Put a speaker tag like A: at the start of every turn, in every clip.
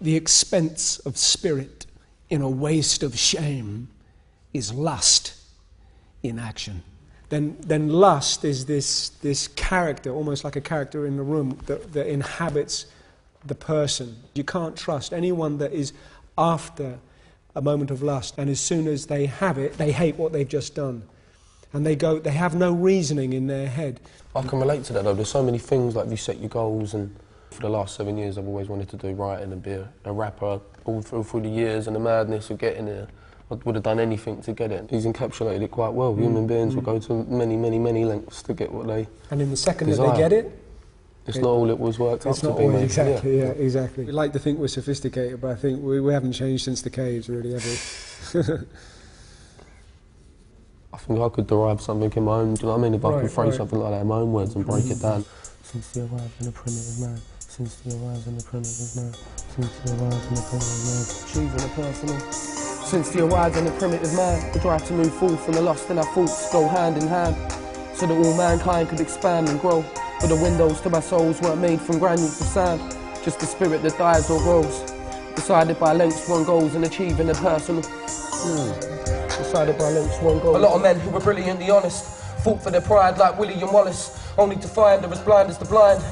A: The expense of spirit in a waste of shame is lust in action. Then lust is this character, almost like a character in the room that inhabits the person. You can't trust anyone that is after a moment of lust, and as soon as they have it, they hate what they've just done. And they have no reasoning in their head.
B: I can relate to that though. There's so many things, like you set your goals, and for the last 7 years I've always wanted to do writing and be a rapper. All through the years and the madness of getting there, I would have done anything to get it. He's encapsulated it quite well. Human beings will go to many lengths to get what they
A: And in the second
B: desire.
A: that they get it,
B: it's not all it was worked up
A: it's
B: to
A: not
B: be.
A: always exactly, yeah, exactly. We like to think we're sophisticated, but I think we haven't changed since the caves, really, have we?
B: I think I could derive something in my own, do you know what I mean? If I could phrase something like that in my own words and break it down. Since the arrival in the primitive man, since the arrival in the primitive man, since the arrival in the primitive man, achieving a personal. Since the arrival in the primitive man, the drive to move forth and the lust in our thoughts go hand in hand, so that all mankind could expand and grow. But the windows to my souls weren't made from granules of sand, just the spirit that dies or grows. Decided by lengths one goes and achieving a personal. Decided by lengths one goes. A lot of men who were brilliantly honest fought for their pride like William Wallace, only to find they're as blind as the blind.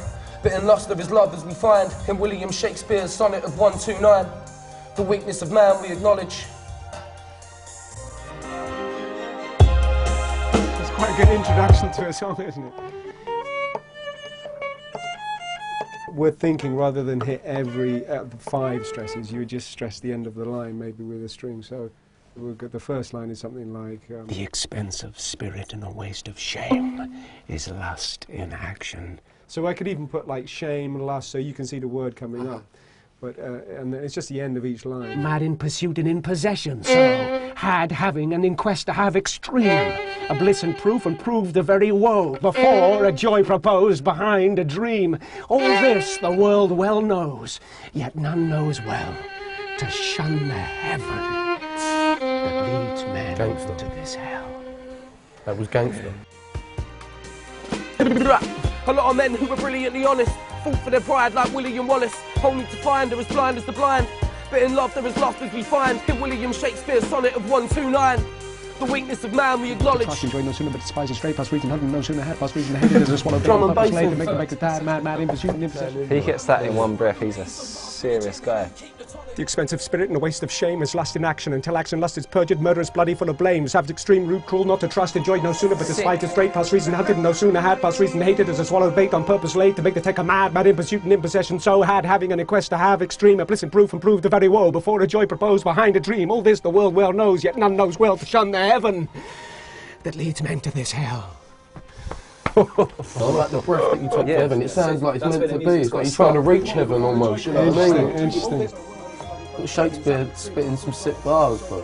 B: But in lust of his love as we find in William Shakespeare's sonnet of 129, the weakness of man we acknowledge.
A: It's quite a good introduction to a song, isn't it? We're thinking rather than hit every 5 stresses, you would just stress the end of the line, maybe with a string. So the first line is something like... the expense of spirit and a waste of shame is lust in action. So I could even put like shame and lust, so you can see the word coming up. But, and it's just the end of each line. Mad in pursuit and in possession, so had, having, and in quest to have extreme, a bliss and proof and prove the very woe, before a joy proposed behind a dream. All this the world well knows, yet none knows well, to shun the heaven that leads men to this hell.
B: That was gangster.
C: A lot of men who were brilliantly honest fought for their pride like William Wallace, only to find they're as blind as the blind. But in love they're as lost as we find in William Shakespeare's sonnet of 129. The weakness of man we acknowledge.
A: Trust enjoy no sooner but despise a straight past reason hunting no sooner had past reason hated as a swallow
B: Drum and bass
A: later make the dad mad in pursuit and in possession.
D: He gets that in one breath, he's a serious guy.
A: The expense of spirit and a waste of shame is lust in action, until action lust is perjured, murderous, bloody, full of blame. Savage, extreme, rude, cruel, not to trust, enjoyed no sooner but despite a straight past reason hunted no sooner had past reason hated as a swallowed bait on purpose laid to make the taker mad in pursuit and in possession. So had, having, and in quest to have extreme, a bliss and proof and prove the very woe, before a joy proposed behind a dream. All this the world well knows, yet none knows well to shun the heaven that leads men to this hell.
B: I like the breath that you took to heaven. It sounds like it's meant to be. It's like you're trying to reach heaven almost. You know what I mean?
A: Interesting.
B: Shakespeare spitting some sick bars, bro.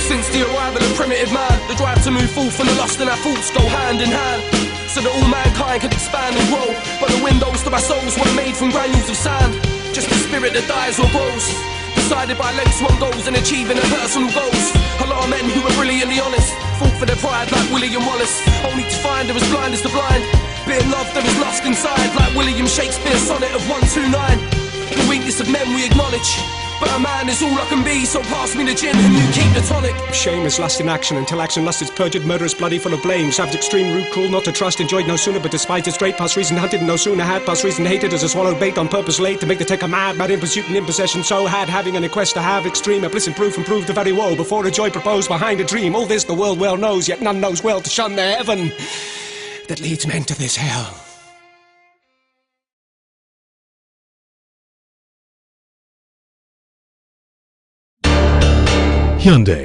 C: Since the arrival of primitive man, the drive to move forth and the lust in our thoughts go hand in hand, so that all mankind could expand and grow. But the windows to our souls weren't made from granules of sand, just the spirit that dies or grows. Decided by lengths one goes and achieving a personal goals. A lot of men who were brilliantly honest fought for their pride like William Wallace, only to find they're as blind as the blind. But in love there is lust inside, like William Shakespeare's sonnet of 129. The weakness of men we acknowledge, but a man is all I can be, so pass me the gin and you keep the tonic.
A: Shame is lust in action, until action lust is perjured, murderous, bloody, full of blame. Savage, extreme, rude, cruel, not to trust, enjoyed no sooner but despised it straight past reason hunted no sooner had past reason hated as a swallowed bait on purpose laid to make the taker mad in pursuit and in possession. So had, having, and in quest to have extreme, a bliss and proof and prove the very woe, before a joy proposed behind a dream. All this the world well knows, yet none knows well to shun the heaven that leads men to this hell.
E: Hyundai.